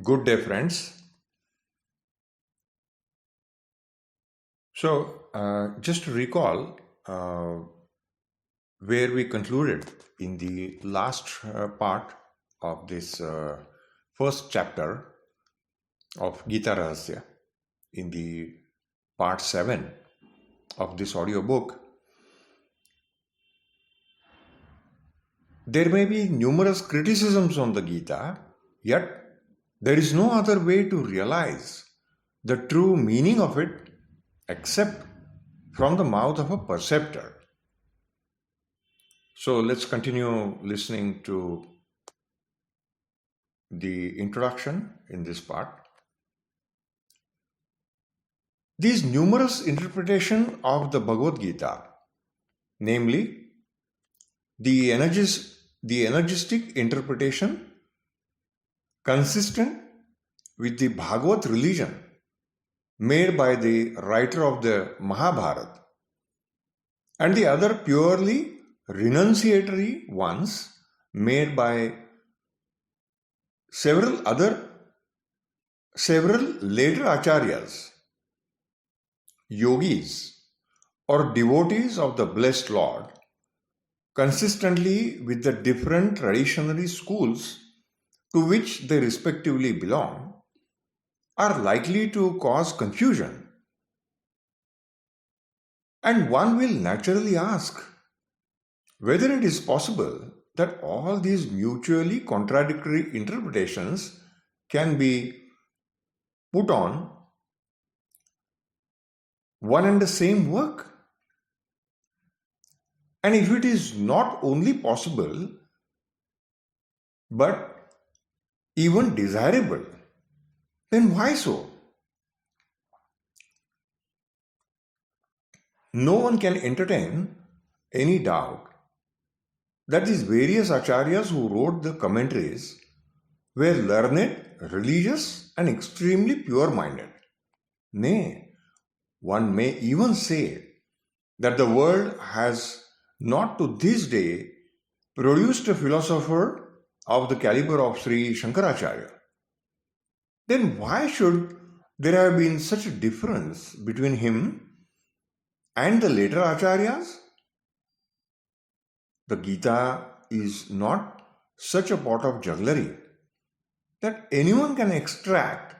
Good day, friends. Just to recall where we concluded in the last part of this first chapter of Geeta Rahasya, in the part 7 of this audiobook, there may be numerous criticisms on the Gita, yet there is no other way to realize the true meaning of it except from the mouth of a perceptor. So let's continue listening to the introduction in this part. These numerous interpretations of the Bhagavad Gita, namely the energistic interpretation consistent with the Bhagavad religion made by the writer of the Mahabharata, and the other purely renunciatory ones made by several later acharyas, yogis, or devotees of the blessed Lord, consistently with the different traditionary schools to which they respectively belong, are likely to cause confusion. And one will naturally ask whether it is possible that all these mutually contradictory interpretations can be put on one and the same work. And if it is not only possible, but even desirable, then why so? No one can entertain any doubt that these various acharyas who wrote the commentaries were learned, religious, and extremely pure-minded. Nay, one may even say that the world has not to this day produced a philosopher of the caliber of Sri Shankaracharya. Then why should there have been such a difference between him and the later acharyas? The Gita is not such a pot of jugglery that anyone can extract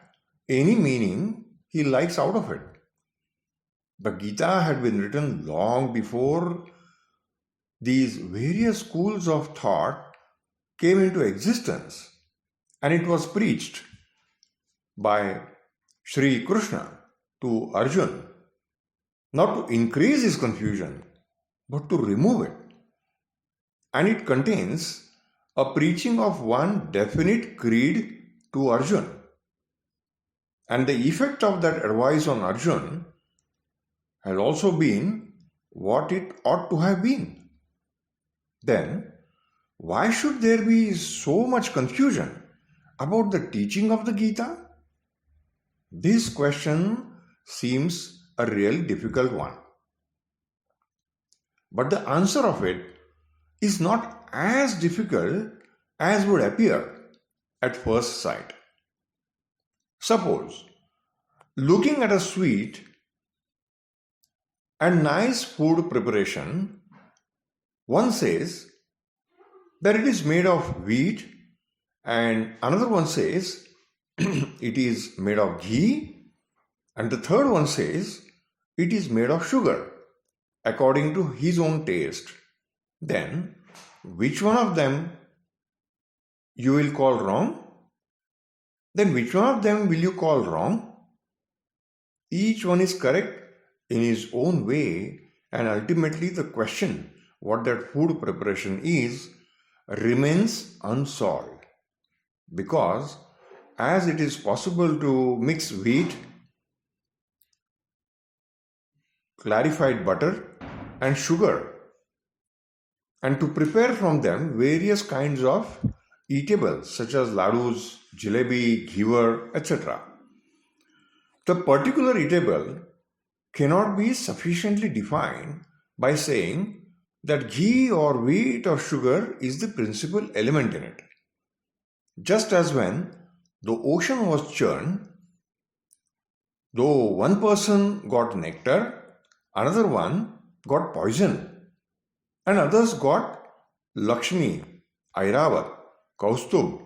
any meaning he likes out of it. The Gita had been written long before these various schools of thought came into existence, and it was preached by Sri Krishna to Arjuna, not to increase his confusion, but to remove it. And it contains a preaching of one definite creed to Arjuna. And the effect of that advice on Arjuna has also been what it ought to have been. Then, why should there be so much confusion about the teaching of the Gita? This question seems a really difficult one. But the answer of it is not as difficult as would appear at first sight. Suppose, looking at a sweet and nice food preparation, one says that it is made of wheat, and another one says it is made of ghee, and the third one says it is made of sugar, according to his own taste. Then, which one of them you will call wrong? Then which one of them will you call wrong? Each one is correct in his own way, and ultimately the question what that food preparation is remains unsolved, because as it is possible to mix wheat, clarified butter, and sugar, and to prepare from them various kinds of eatables such as ladus, jalebi, ghevar, etc. The particular eatable cannot be sufficiently defined by saying that ghee or wheat or sugar is the principal element in it. Just as when the ocean was churned, though one person got nectar, another one got poison, and others got Lakshmi, Airavat, Kaustubh,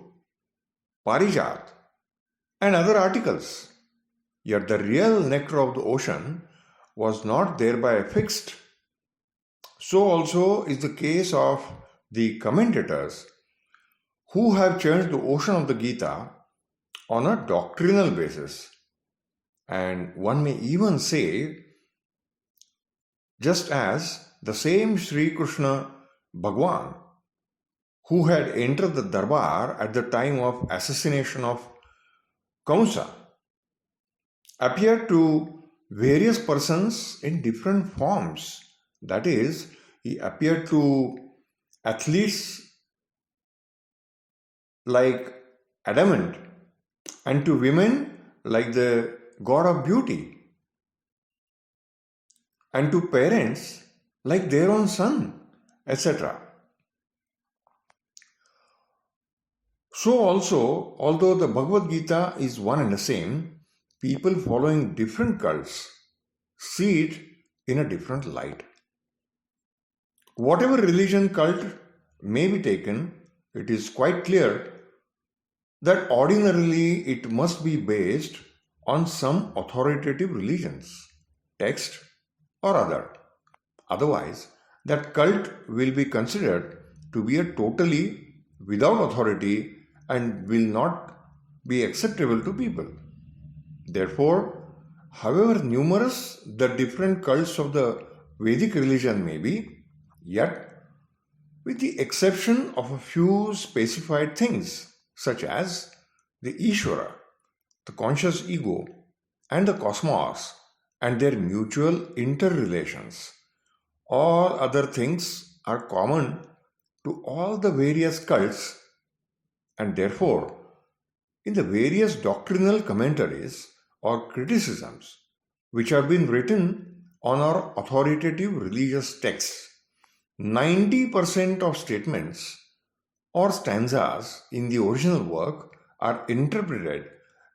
Parijat, and other articles. Yet the real nectar of the ocean was not thereby fixed. So also is the case of the commentators who have changed the ocean of the Gita on a doctrinal basis. And one may even say, just as the same Sri Krishna Bhagwan, who had entered the Darbar at the time of assassination of Kamsa, appeared to various persons in different forms. That is, he appeared to athletes like adamant, and to women like the god of beauty, and to parents like their own son, etc. So also, although the Bhagavad Gita is one and the same, people following different cults see it in a different light. Whatever religion cult may be taken, it is quite clear that ordinarily it must be based on some authoritative religions, text or other. Otherwise, that cult will be considered to be a totally without authority and will not be acceptable to people. Therefore, however numerous the different cults of the Vedic religion may be, yet, with the exception of a few specified things, such as the Ishvara, the conscious ego, and the cosmos, and their mutual interrelations, all other things are common to all the various cults, and therefore, in the various doctrinal commentaries or criticisms which have been written on our authoritative religious texts, 90% of statements or stanzas in the original work are interpreted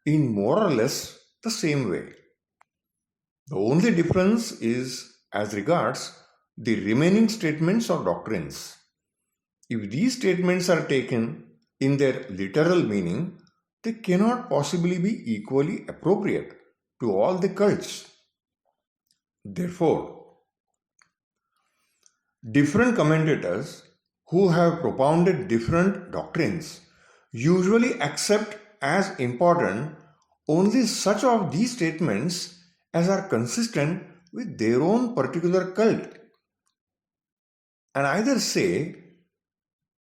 in more or less the same way. The only difference is as regards the remaining statements or doctrines. If these statements are taken in their literal meaning, they cannot possibly be equally appropriate to all the cults. Therefore, different commentators who have propounded different doctrines usually accept as important only such of these statements as are consistent with their own particular cult, and either say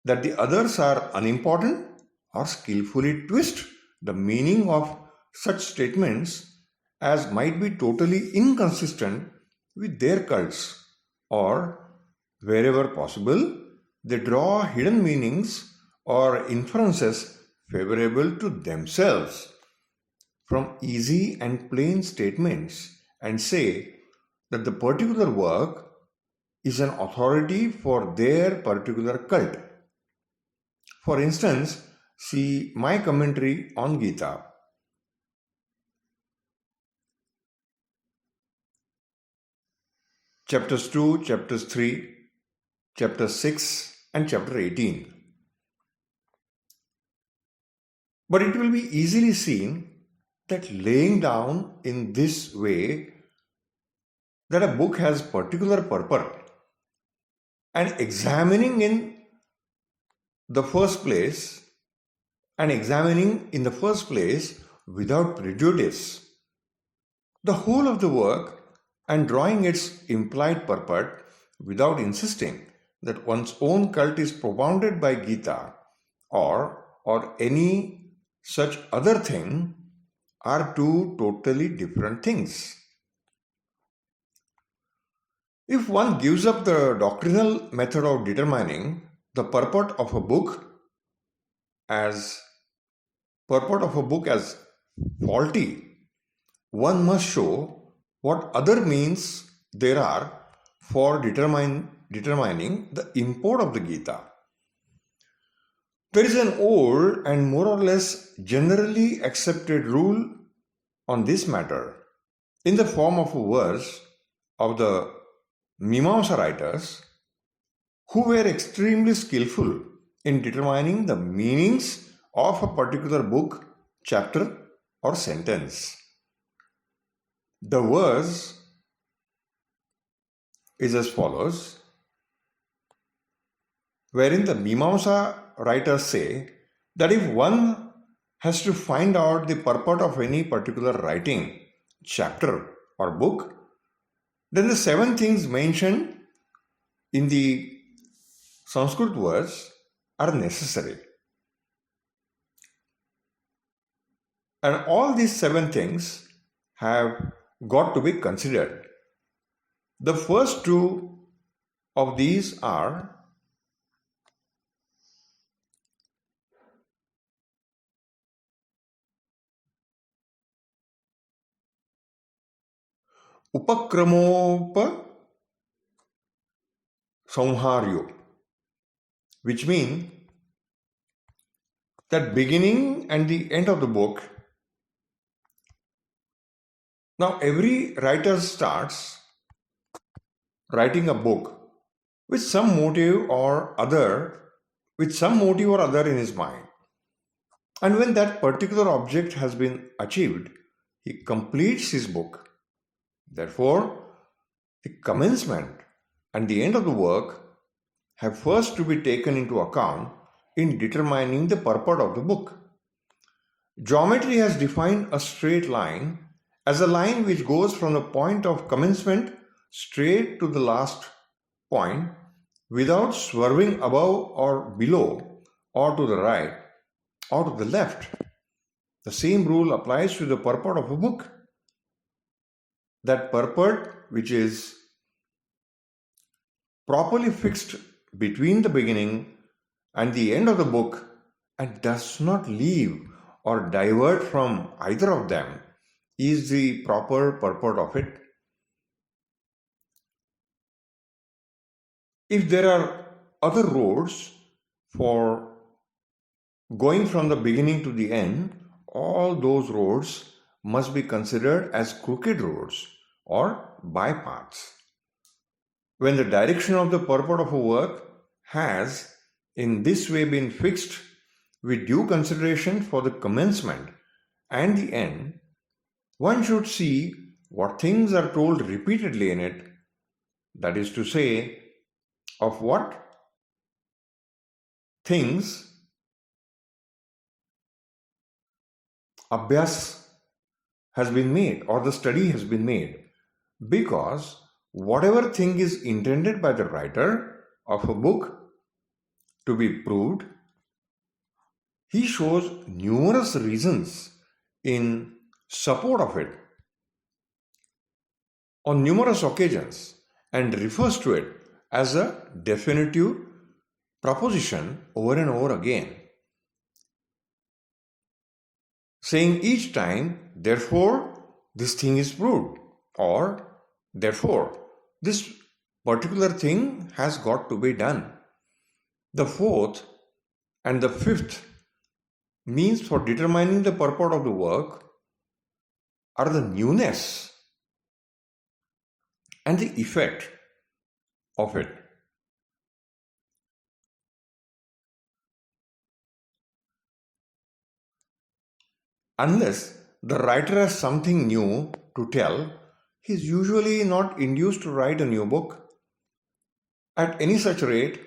that the others are unimportant or skillfully twist the meaning of such statements as might be totally inconsistent with their cults, or wherever possible, they draw hidden meanings or inferences favorable to themselves from easy and plain statements and say that the particular work is an authority for their particular cult. For instance, see my commentary on Gita. Chapters 2, Chapters 3, Chapter 6 and Chapter 18. But it will be easily seen that laying down in this way that a book has particular purport and examining in the first place without prejudice the whole of the work and drawing its implied purport without insisting that one's own cult is propounded by Gita or any such other thing are two totally different things. If one gives up the doctrinal method of determining the purport of a book as faulty, one must show what other means there are for determining the import of the Gita. There is an old and more or less generally accepted rule on this matter in the form of a verse of the Mimamsa writers who were extremely skillful in determining the meanings of a particular book, chapter, or sentence. The verse is as follows, wherein the Mimamsa writers say that if one has to find out the purport of any particular writing, chapter, or book, then the 7 things mentioned in the Sanskrit verse are necessary. And all these 7 things have got to be considered. The first 2 of these are Upakramopa Samharyo, which mean that beginning and the end of the book. Now every writer starts writing a book with some motive or other in his mind. And when that particular object has been achieved, he completes his book. Therefore, the commencement and the end of the work have first to be taken into account in determining the purport of the book. Geometry has defined a straight line as a line which goes from the point of commencement straight to the last point without swerving above or below or to the right or to the left. The same rule applies to the purport of a book. That purport which is properly fixed between the beginning and the end of the book and does not leave or divert from either of them is the proper purport of it. If there are other roads for going from the beginning to the end, all those roads must be considered as crooked roads or bypaths. When the direction of the purport of a work has in this way been fixed with due consideration for the commencement and the end, one should see what things are told repeatedly in it, that is to say, of what things abhyas has been made or the study has been made, because whatever thing is intended by the writer of a book to be proved, he shows numerous reasons in support of it on numerous occasions and refers to it as a definitive proposition over and over again, saying each time, therefore, this thing is proved, or therefore, this particular thing has got to be done. The 4th and the 5th means for determining the purport of the work are the newness and the effect of it. Unless the writer has something new to tell, he is usually not induced to write a new book. At any such rate,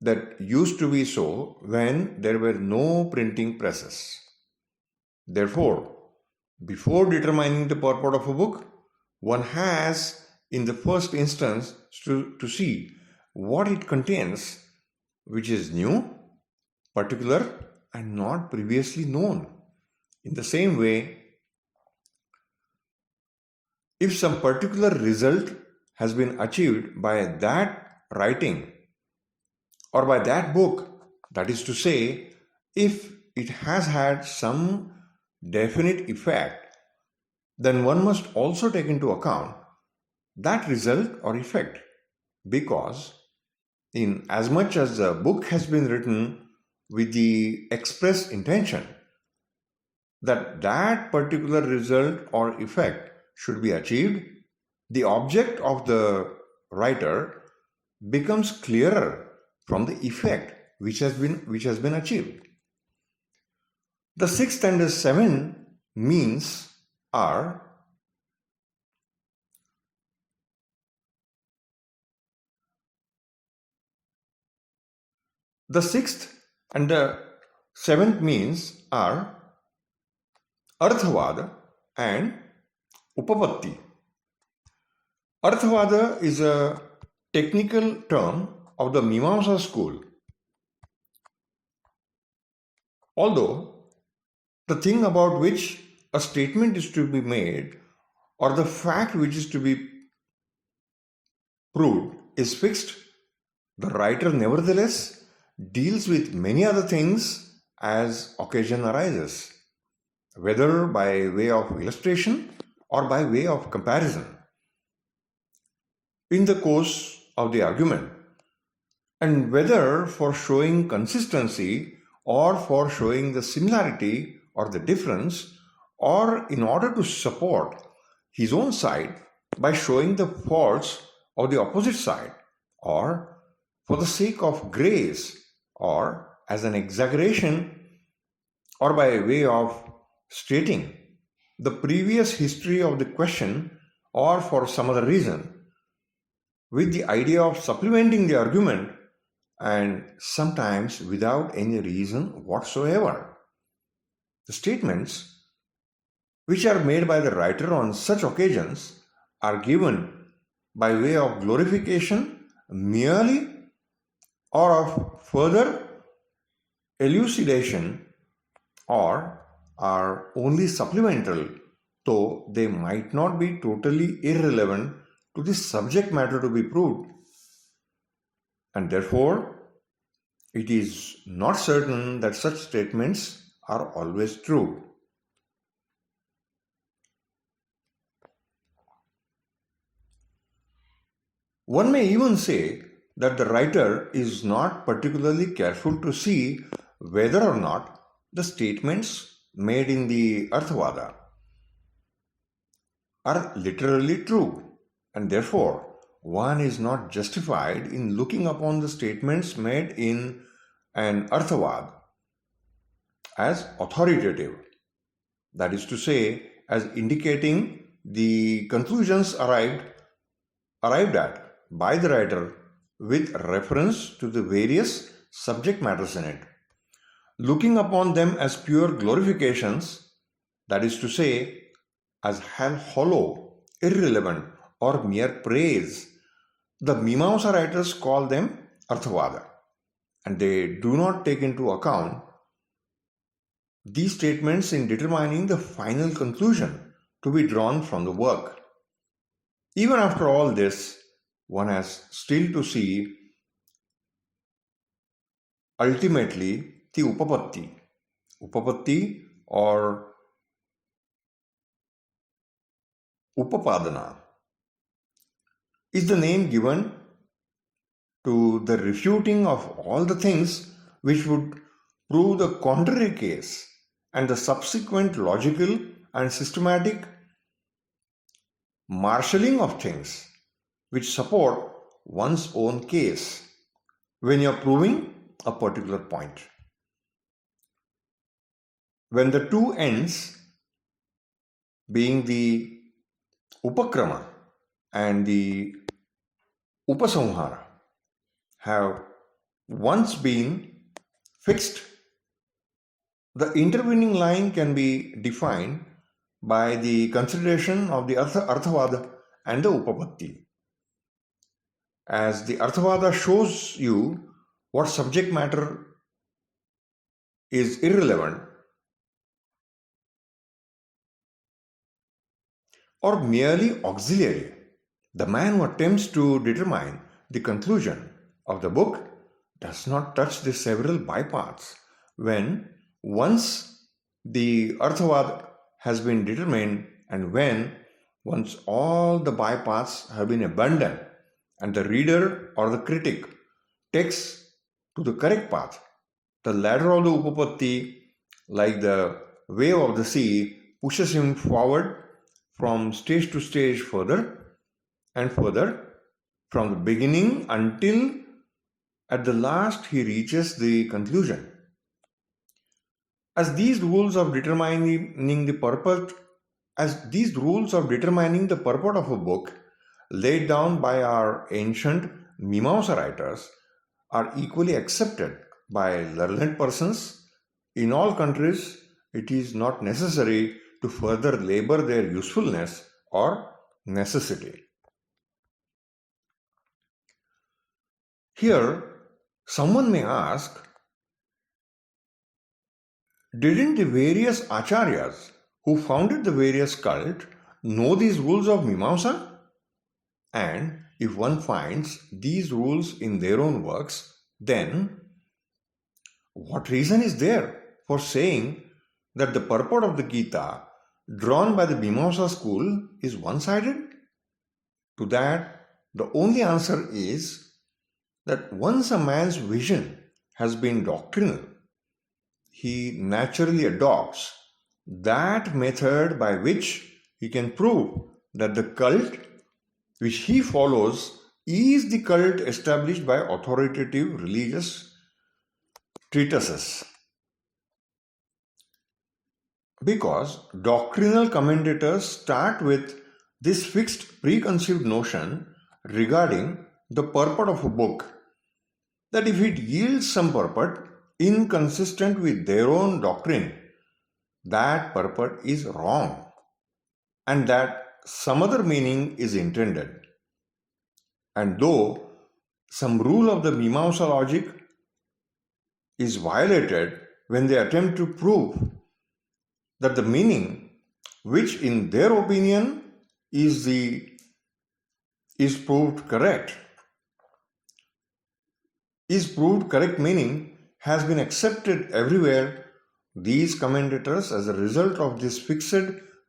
that used to be so when there were no printing presses. Therefore, before determining the purport of a book, one has in the first instance to see what it contains, which is new, particular, and not previously known. In the same way, if some particular result has been achieved by that writing or by that book, that is to say, if it has had some definite effect, then one must also take into account that result or effect, because in as much as the book has been written with the express intention that that particular result or effect should be achieved, the object of the writer becomes clearer from the effect which has been achieved. The sixth and the seventh means are the sixth and the seventh means are Arthavada and Upapatti. Arthavada is a technical term of the Mimamsa school. Although the thing about which a statement is to be made or the fact which is to be proved is fixed, the writer nevertheless deals with many other things as occasion arises, whether by way of illustration or by way of comparison in the course of the argument, and whether for showing consistency or for showing the similarity or the difference, or in order to support his own side by showing the faults of the opposite side, or for the sake of grace, or as an exaggeration, or by way of stating the previous history of the question, or for some other reason, with the idea of supplementing the argument, and sometimes without any reason whatsoever. The statements which are made by the writer on such occasions are given by way of glorification merely, or of further elucidation, or are only supplemental, though they might not be totally irrelevant to the subject matter to be proved. And therefore, it is not certain that such statements are always true. One may even say that the writer is not particularly careful to see whether or not the statements made in the Arthavada are literally true, and therefore one is not justified in looking upon the statements made in an Arthavad as authoritative, that is to say, as indicating the conclusions arrived at by the writer with reference to the various subject matters in it. Looking upon them as pure glorifications, that is to say, as hollow, irrelevant, or mere praise, the Mimamsa writers call them Arthavada, and they do not take into account these statements in determining the final conclusion to be drawn from the work. Even after all this, one has still to see ultimately the Upapatti. Upapatti or Upapadana is the name given to the refuting of all the things which would prove the contrary case, and the subsequent logical and systematic marshalling of things which support one's own case when you are proving a particular point. When the two ends, being the Upakrama and the Upasamhara, have once been fixed, the intervening line can be defined by the consideration of the Arthavada and the Upapatti. As the Arthavada shows you what subject matter is irrelevant or merely auxiliary, the man who attempts to determine the conclusion of the book does not touch the several bypaths. When once the Arthavad has been determined, and when once all the bypaths have been abandoned, and the reader or the critic takes to the correct path, The ladder of the Upapatti, like the wave of the sea, pushes him forward from stage to stage, further and further, from the beginning until at the last he reaches the conclusion. As these rules of determining the purport of a book laid down by our ancient Mimamsa writers are equally accepted by learned persons in all countries, it is not necessary to further labor their usefulness or necessity. Here, someone may ask, didn't the various acharyas who founded the various cults know these rules of Mimamsa? And if one finds these rules in their own works, then what reason is there for saying that the purport of the Gita drawn by the Mimamsa school is one-sided? To that, the only answer is that once a man's vision has been doctrinal, he naturally adopts that method by which he can prove that the cult which he follows is the cult established by authoritative religious treatises. Because doctrinal commentators start with this fixed preconceived notion regarding the purport of a book, that if it yields some purport inconsistent with their own doctrine, that purport is wrong and that some other meaning is intended. And though some rule of the Mimamsa logic is violated when they attempt to prove that the meaning, which in their opinion is proved correct meaning, has been accepted everywhere, these commentators, as a result of these fixed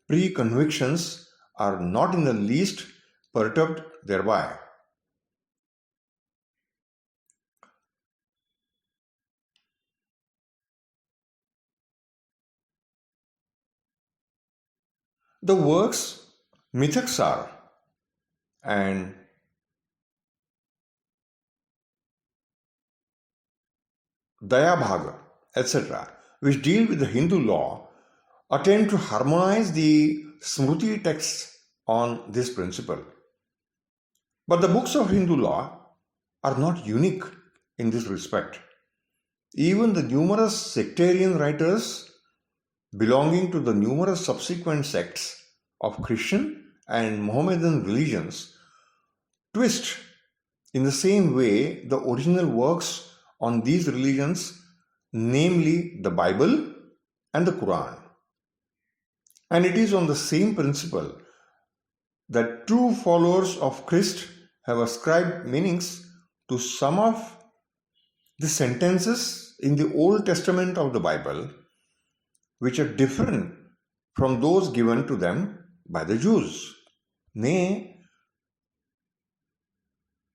pre-convictions, are not in the least perturbed thereby. The works Mithaksar and Dayabhaga, etc., which deal with the Hindu law, attempt to harmonize the Smriti texts on this principle. But the books of Hindu law are not unique in this respect. Even the numerous sectarian writers belonging to the numerous subsequent sects of Christian and Mohammedan religions twist in the same way the original works on these religions, namely the Bible and the Quran. And it is on the same principle that true followers of Christ have ascribed meanings to some of the sentences in the Old Testament of the Bible, which are different from those given to them by the Jews. Nay,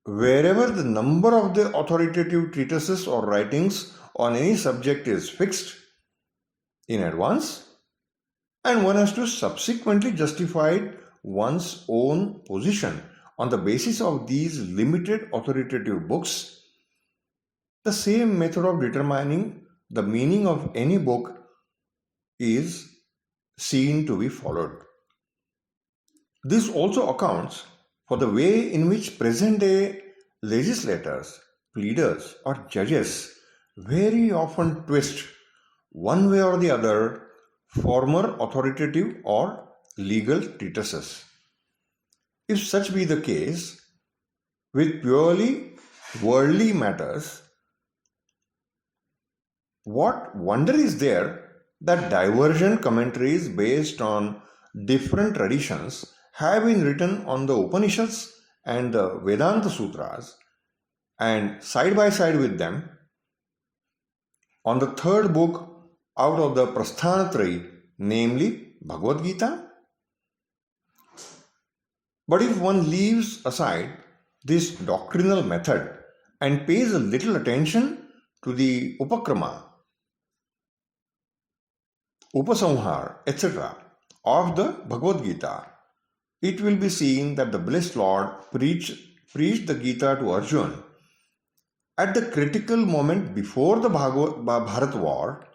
wherever the number of the authoritative treatises or writings on any subject is fixed in advance, and one has to subsequently justify one's own position on the basis of these limited authoritative books, the same method of determining the meaning of any book is seen to be followed. This also accounts for the way in which present-day legislators, pleaders, or judges very often twist, one way or the other, former authoritative or legal treatises. If such be the case, with purely worldly matters, what wonder is there that divergent commentaries based on different traditions have been written on the Upanishads and the Vedanta Sutras, and side by side with them, on the third book out of the Prasthanatrayee, namely Bhagavad Gita? But if one leaves aside this doctrinal method and pays a little attention to the Upakrama, Upasamhar, etc. of the Bhagavad Gita, it will be seen that the blessed Lord preached the Gita to Arjuna at the critical moment before the Bharat war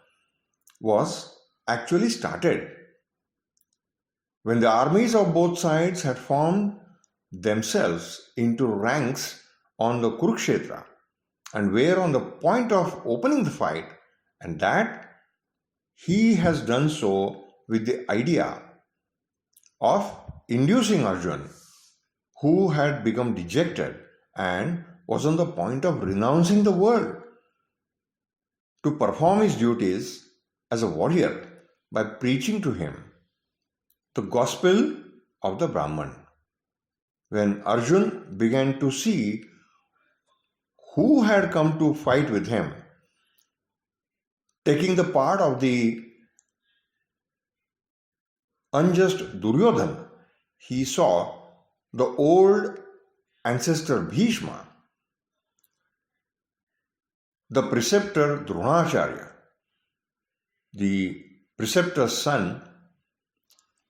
was actually started, when the armies of both sides had formed themselves into ranks on the Kurukshetra and were on the point of opening the fight, and that he has done so with the idea of inducing Arjuna, who had become dejected and was on the point of renouncing the world, to perform his duties as a warrior by preaching to him the gospel of the Brahman. When Arjuna began to see who had come to fight with him, taking the part of the unjust Duryodhana, he saw the old ancestor Bhishma, the preceptor Dronacharya, the preceptor's son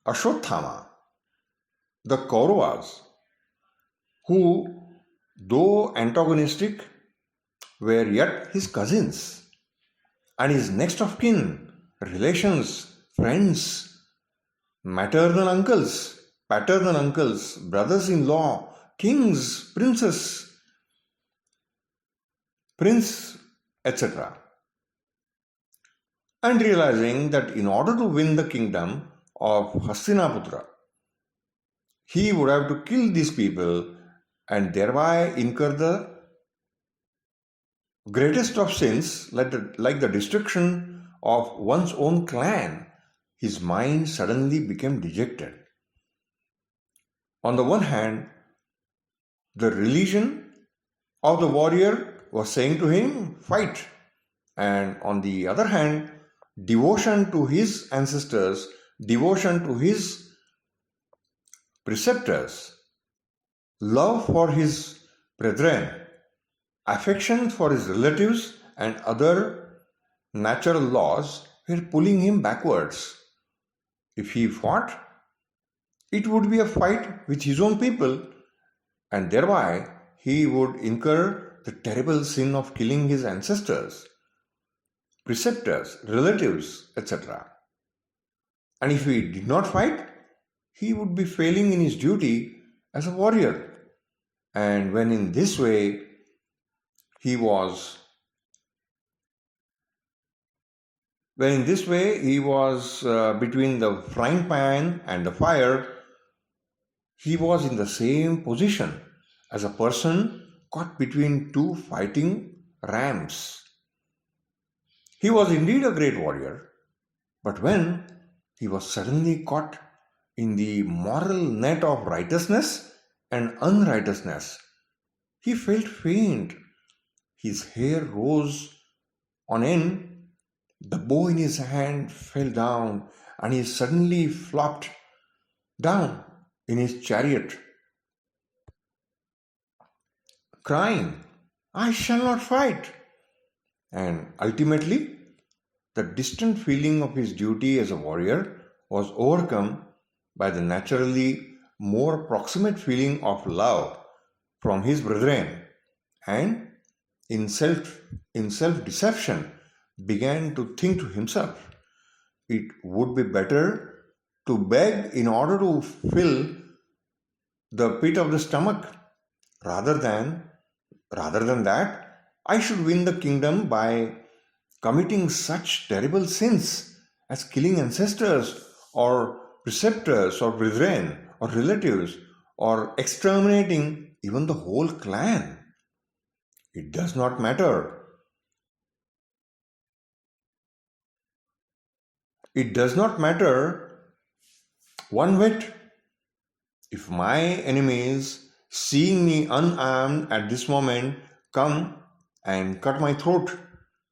Ashwatthama, the Kauravas, who, though antagonistic, were yet his cousins and his next of kin, relations, friends, maternal uncles, paternal uncles, brothers-in-law, kings, princes, prince, etc. And realizing that in order to win the kingdom of Hastinaputra, he would have to kill these people and thereby incur the greatest of sins, like the destruction of one's own clan, his mind suddenly became dejected. On the one hand, the religion of the warrior was saying to him, fight. And on the other hand, devotion to his ancestors, devotion to his preceptors, love for his brethren, affection for his relatives and other natural laws were pulling him backwards. If he fought, it would be a fight with his own people, and thereby he would incur the terrible sin of killing his ancestors, preceptors, relatives, etc. And if he did not fight, he would be failing in his duty as a warrior. And when in this way he was between the frying pan and the fire, he was in the same position as a person caught between two fighting rams. He was indeed a great warrior, but when he was suddenly caught in the moral net of righteousness and unrighteousness, he felt faint. His hair rose on end, the bow in his hand fell down, and he suddenly flopped down in his chariot, crying, I shall not fight. And ultimately, the distant feeling of his duty as a warrior was overcome by the naturally more proximate feeling of love from his brethren, and in self-deception began to think to himself, it would be better to beg in order to fill the pit of the stomach rather than that I should win the kingdom by committing such terrible sins as killing ancestors or preceptors or brethren or relatives or exterminating even the whole clan. It does not matter. It does not matter one whit if my enemies, seeing me unarmed at this moment, come and cut my throat.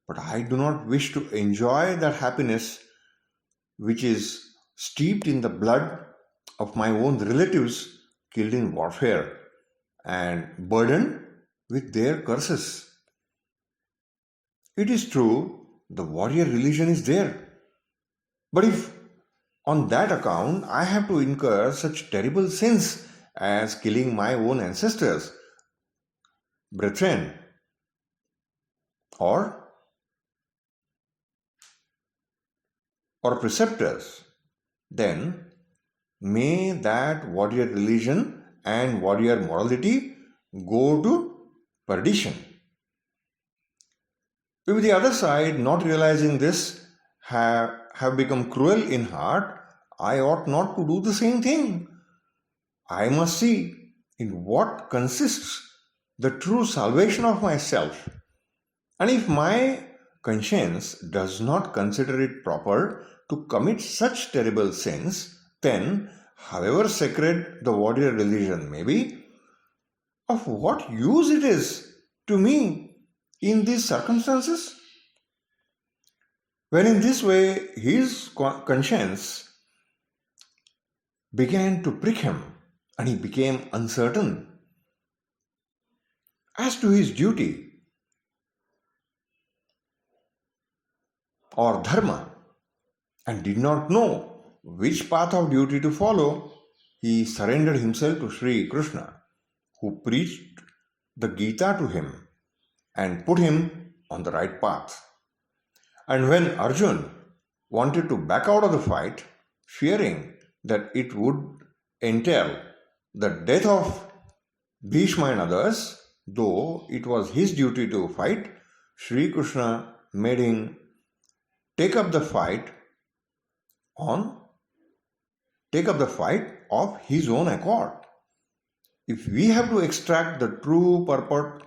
But I do not wish to enjoy that happiness which is steeped in the blood of my own relatives killed in warfare and burdened with their curses. It is true, the warrior religion is there, But if on that account I have to incur such terrible sins as killing my own ancestors, brethren, or preceptors, then may that warrior religion and warrior morality go to perdition. If the other side, not realizing this, have become cruel in heart, I ought not to do the same thing. I must see in what consists the true salvation of myself. And if my conscience does not consider it proper to commit such terrible sins, then, however sacred the warrior religion may be, of what use it is to me in these circumstances? When in this way his conscience began to prick him and he became uncertain as to his duty or dharma and did not know which path of duty to follow, he surrendered himself to Sri Krishna, who preached the Gita to him and put him on the right path. And when Arjun wanted to back out of the fight, fearing that it would entail the death of Bhishma and others, though it was his duty to fight, Sri Krishna made him take up the fight of his own accord. If we have to extract the true purport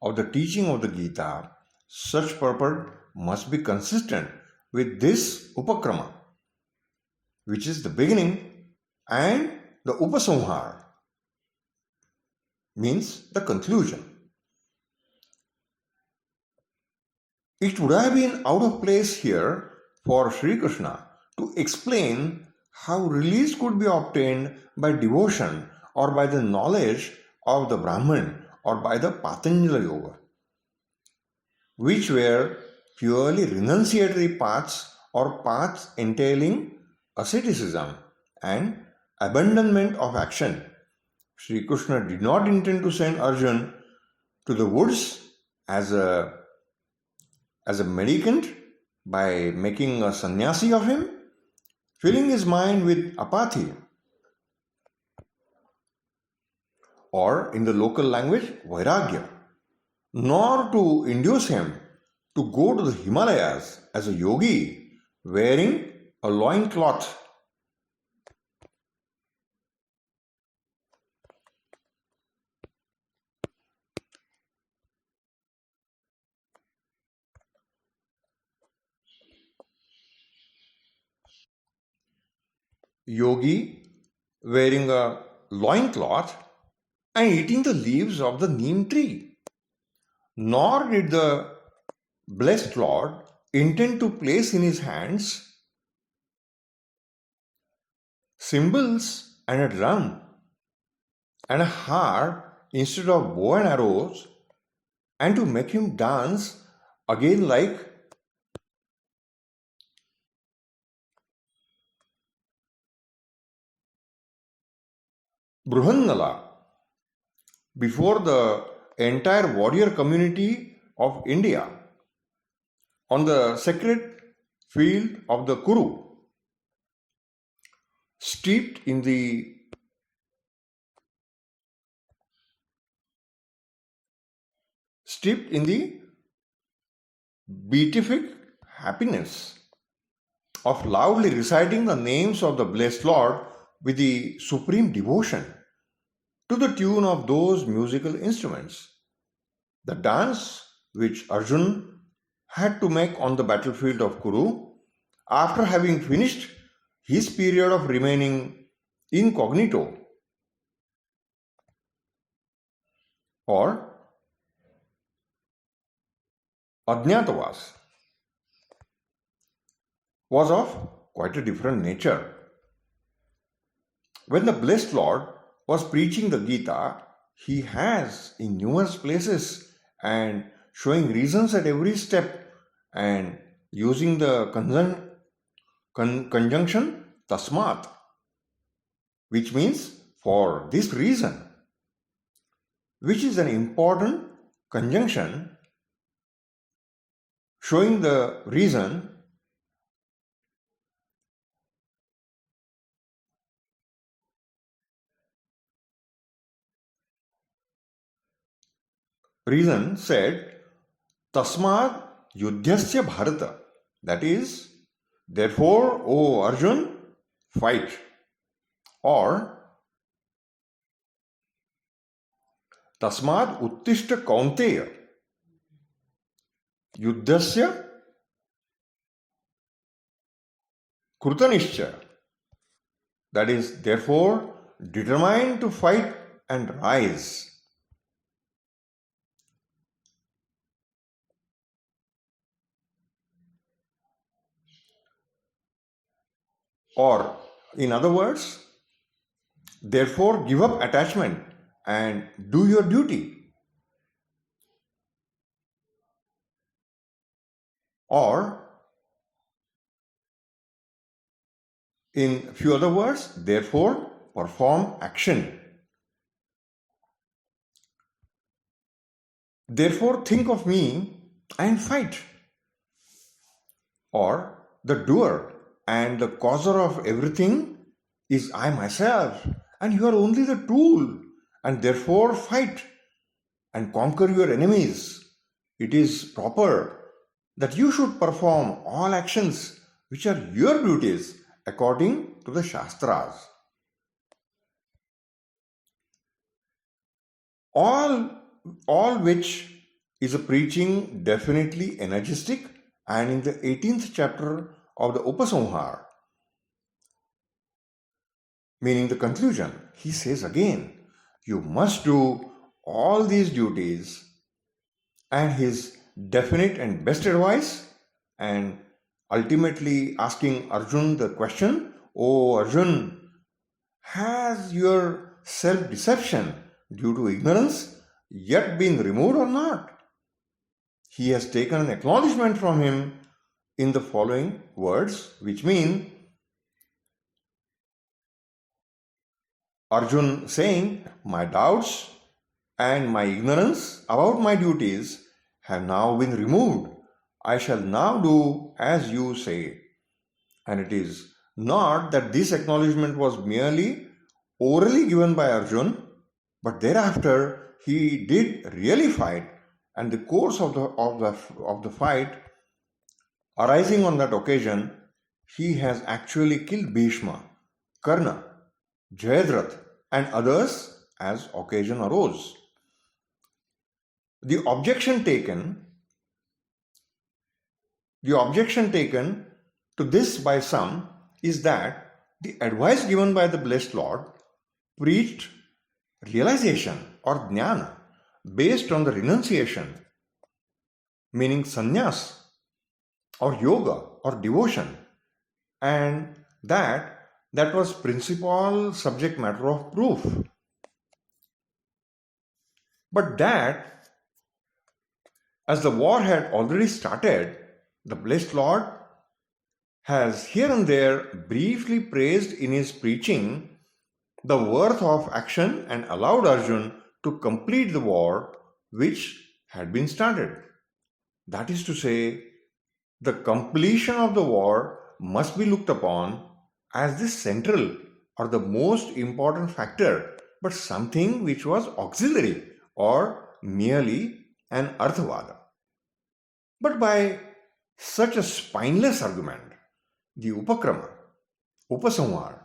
of the teaching of the Gita, such purport must be consistent with this upakrama, which is the beginning, and the upasamhar means the conclusion. It would have been out of place here for Sri Krishna to explain how release could be obtained by devotion or by the knowledge of the Brahman or by the Patanjali Yoga, which were purely renunciatory paths or paths entailing asceticism and abandonment of action. Sri Krishna did not intend to send Arjun to the woods as a mendicant by making a sannyasi of him, filling his mind with apathy, or in the local language, vairagya, nor to induce him to go to the Himalayas as a yogi wearing a loincloth. Yogi wearing a loincloth and eating the leaves of the neem tree. Nor did the blessed Lord intend to place in his hands cymbals and a drum and a harp instead of bow and arrows, and to make him dance again like Bruhannala before the entire warrior community of India on the sacred field of the Kuru, steeped in the beatific happiness of loudly reciting the names of the blessed Lord with the supreme devotion to the tune of those musical instruments. The dance which Arjun had to make on the battlefield of Kuru after having finished his period of remaining incognito or Ajnatavas was of quite a different nature. When the blessed Lord was preaching the Gita, he has in numerous places and showing reasons at every step and using the conjunction tasmat, which means for this reason, which is an important conjunction showing the reason. Reason said, Tasmad Yudhyasya Bharata. That is, therefore, O Arjun, fight. Or, Tasmad Uttishta Kaunteya. Yudhyasya Krutanishcha. That is, therefore, determined to fight and rise. Or, in other words, therefore give up attachment and do your duty. Or, in few other words, therefore perform action. Therefore think of me and fight. Or, the doer and the causer of everything is I myself, and you are only the tool, and therefore fight and conquer your enemies. It is proper that you should perform all actions which are your duties according to the Shastras. All which is a preaching definitely energetic, and in the 18th chapter of the Upasamhar, meaning the conclusion, he says again, you must do all these duties, and his definite and best advice, and ultimately asking Arjun the question, O Arjun, has your self-deception due to ignorance yet been removed or not? He has taken an acknowledgement from him in the following words, which mean Arjun saying, my doubts and my ignorance about my duties have now been removed. I shall now do as you say. And it is not that this acknowledgement was merely orally given by Arjun, but thereafter he did really fight, and the course of the fight arising on that occasion, he has actually killed Bhishma, Karna, Jayadratha, and others as occasion arose. The objection taken to this by some is that the advice given by the Blessed Lord preached realization or jnana based on the renunciation, meaning sannyas or yoga or devotion, and that was principal subject matter of proof. But that, as the war had already started, the Blessed Lord has here and there briefly praised in his preaching the worth of action and allowed Arjun to complete the war which had been started. That is to say, the completion of the war must be looked upon as the central or the most important factor, but something which was auxiliary or merely an arthavada. But by such a spineless argument, the upakrama, upasamhar,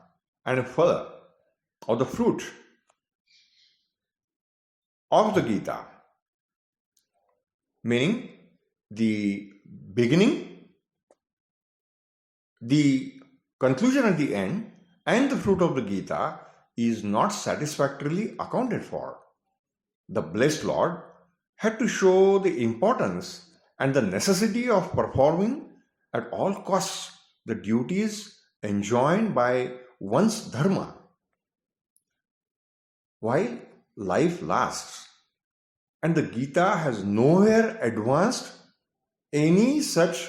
and phala, or the fruit of the Gita, meaning the beginning, the conclusion at the end, and the fruit of the Gita is not satisfactorily accounted for. The Blessed Lord had to show the importance and the necessity of performing at all costs the duties enjoined by one's dharma while life lasts. And the Gita has nowhere advanced any such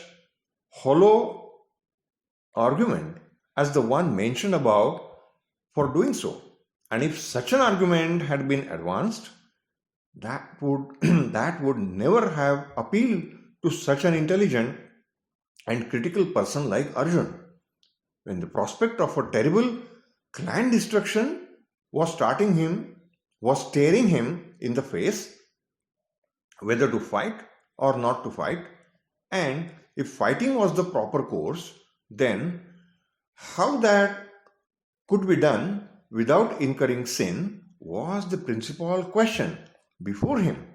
hollow argument as the one mentioned above for doing so. And if such an argument had been advanced, that would that would never have appealed to such an intelligent and critical person like Arjun. When the prospect of a terrible clan destruction was staring him in the face, whether to fight or not to fight, and if fighting was the proper course, then how that could be done without incurring sin was the principal question before him.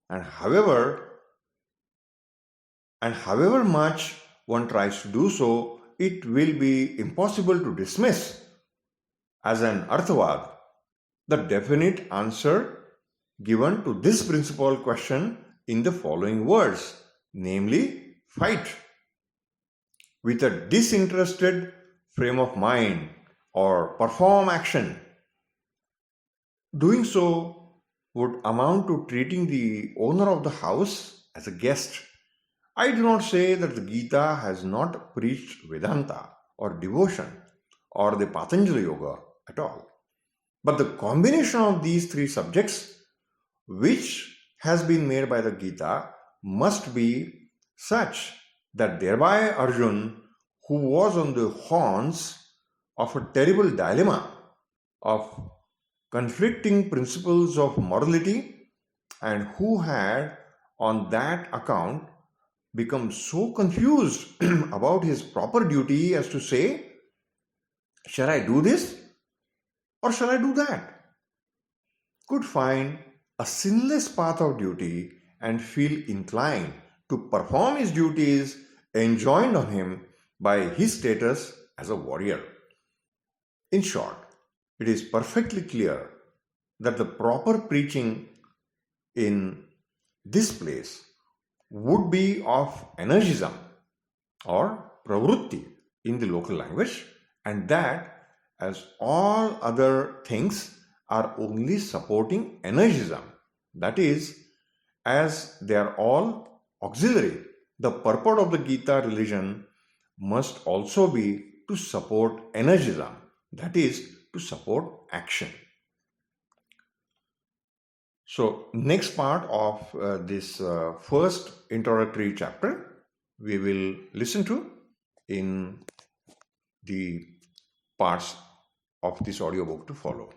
And however much one tries to do so, it will be impossible to dismiss as an arthavad the definite answer given to this principal question in the following words, namely, fight with a disinterested frame of mind or perform action. Doing so would amount to treating the owner of the house as a guest. I do not say that the Gita has not preached Vedanta or devotion or the Patanjali Yoga at all. But the combination of these three subjects, which has been made by the Gita, must be such that thereby Arjun, who was on the horns of a terrible dilemma of conflicting principles of morality, and who had on that account become so confused about his proper duty as to say, shall I do this or shall I do that, could find a sinless path of duty and feel inclined to perform his duties enjoined on him by his status as a warrior. In short, it is perfectly clear that the proper preaching in this place would be of energism or pravrutti in the local language, and that as all other things are only supporting energism, that is, as they are all auxiliary, the purport of the Gita religion must also be to support energism, that is, to support action. So, next part of this first introductory chapter we will listen to in the parts of this audiobook to follow.